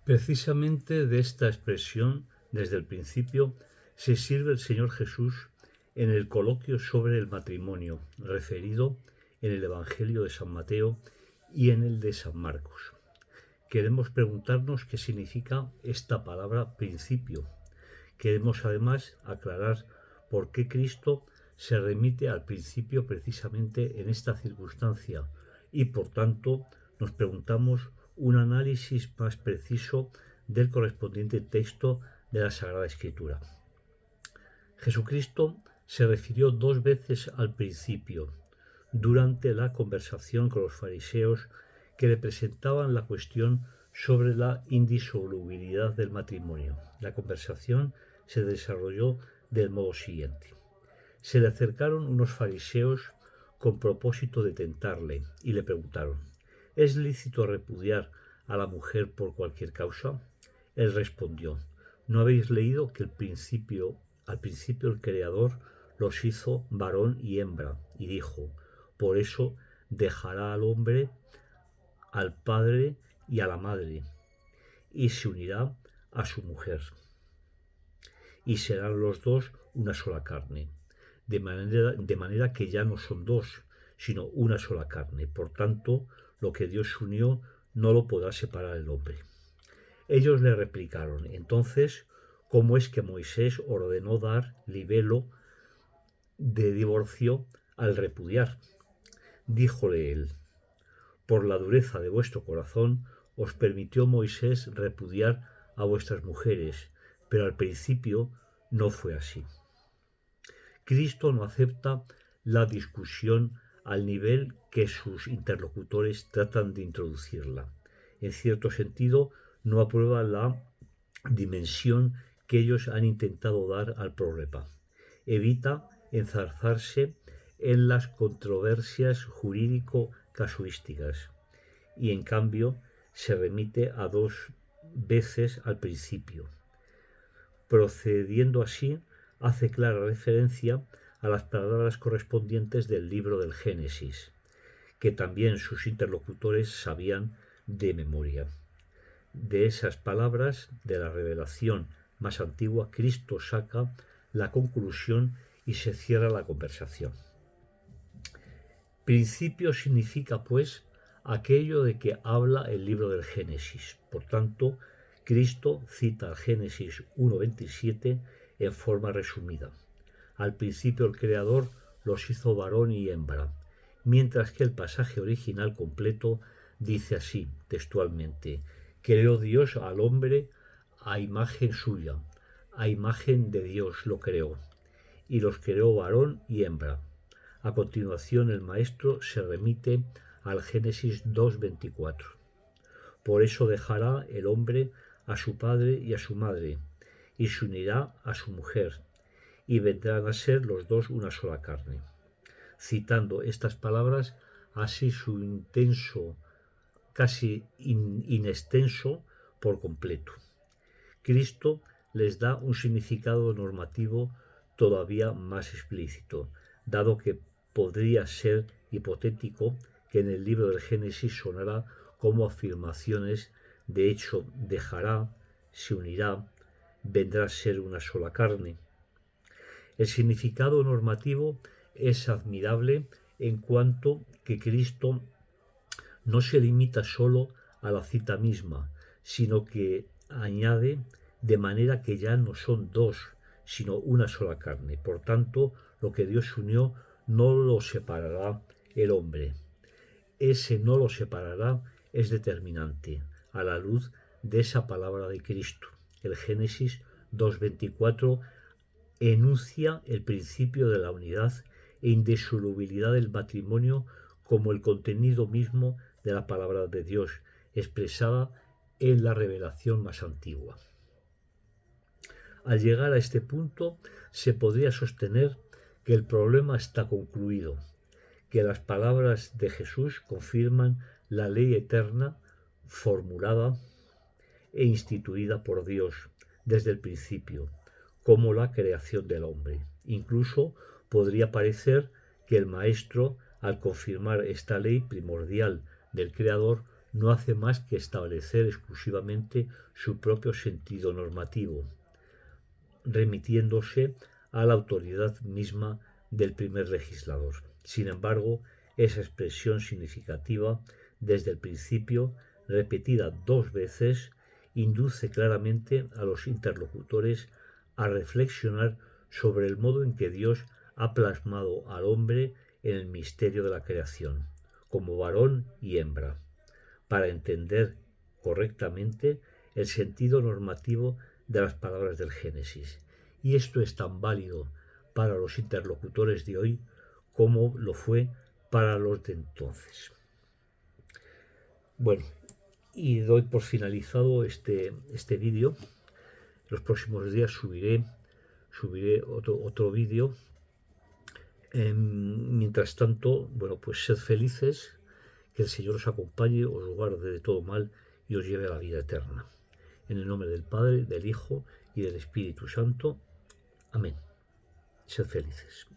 Precisamente de esta expresión, desde el principio, se sirve el Señor Jesús en el coloquio sobre el matrimonio, referido en el Evangelio de San Mateo y en el de San Marcos. Queremos preguntarnos qué significa esta palabra principio. Queremos además aclarar por qué Cristo se remite al principio precisamente en esta circunstancia y por tanto nos preguntamos un análisis más preciso del correspondiente texto de la Sagrada Escritura. Jesucristo se refirió 2 veces al principio, durante la conversación con los fariseos que le presentaban la cuestión sobre la indisolubilidad del matrimonio. La conversación se desarrolló del modo siguiente. Se le acercaron unos fariseos con propósito de tentarle y le preguntaron: ¿es lícito repudiar a la mujer por cualquier causa? Él respondió: ¿no habéis leído que al principio el Creador los hizo varón y hembra? Y dijo: por eso dejará al hombre al padre y a la madre, y se unirá a su mujer, y serán los dos una sola carne. De manera que ya no son dos, sino una sola carne. Por tanto, lo que Dios unió no lo podrá separar el hombre. Ellos le replicaron: entonces, ¿cómo es que Moisés ordenó dar libelo de divorcio al repudiar? Díjole él: por la dureza de vuestro corazón os permitió Moisés repudiar a vuestras mujeres, pero al principio no fue así. Cristo no acepta la discusión al nivel que sus interlocutores tratan de introducirla. En cierto sentido, no aprueba la dimensión que ellos han intentado dar al problema. Evita enzarzarse en las controversias jurídico-casuísticas y, en cambio, se remite a 2 veces al principio. Procediendo así, hace clara referencia a las palabras correspondientes del libro del Génesis, que también sus interlocutores sabían de memoria. De esas palabras de la revelación más antigua, Cristo saca la conclusión y se cierra la conversación. Principio significa, pues, aquello de que habla el libro del Génesis. Por tanto, Cristo cita el Génesis 1:27 en forma resumida. Al principio el Creador los hizo varón y hembra, mientras que el pasaje original completo dice así, textualmente: creó Dios al hombre a imagen suya, a imagen de Dios lo creó, y los creó varón y hembra. A continuación el maestro se remite al Génesis 2:24. Por eso dejará el hombre a su padre y a su madre, y se unirá a su mujer, y vendrán a ser los dos una sola carne. Citando estas palabras, así su intenso, casi inextenso por completo. Cristo les da un significado normativo todavía más explícito, dado que podría ser hipotético que en el libro del Génesis sonara como afirmaciones de hecho: dejará, se unirá, vendrá a ser una sola carne. El significado normativo es admirable en cuanto que Cristo no se limita solo a la cita misma, sino que añade de manera que ya no son dos, sino una sola carne. Por tanto, lo que Dios unió no lo separará el hombre. Ese no lo separará es determinante a la luz de esa palabra de Cristo. El Génesis 2:24 enuncia el principio de la unidad e indisolubilidad del matrimonio como el contenido mismo de la palabra de Dios, expresada en la revelación más antigua. Al llegar a este punto, se podría sostener que el problema está concluido, que las palabras de Jesús confirman la ley eterna formulada e instituida por Dios desde el principio, como la creación del hombre. Incluso podría parecer que el Maestro, al confirmar esta ley primordial del Creador, no hace más que establecer exclusivamente su propio sentido normativo, remitiéndose a la autoridad misma del primer legislador. Sin embargo, esa expresión significativa, desde el principio, repetida 2 veces, induce claramente a los interlocutores a reflexionar sobre el modo en que Dios ha plasmado al hombre en el misterio de la creación, como varón y hembra, para entender correctamente el sentido normativo de las palabras del Génesis. Y esto es tan válido para los interlocutores de hoy como lo fue para los de entonces. Bueno, y doy por finalizado este vídeo. Los próximos días subiré otro vídeo. Mientras tanto, bueno, pues sed felices, que el Señor os acompañe, os guarde de todo mal y os lleve a la vida eterna. En el nombre del Padre, del Hijo y del Espíritu Santo. Amén. Sed felices.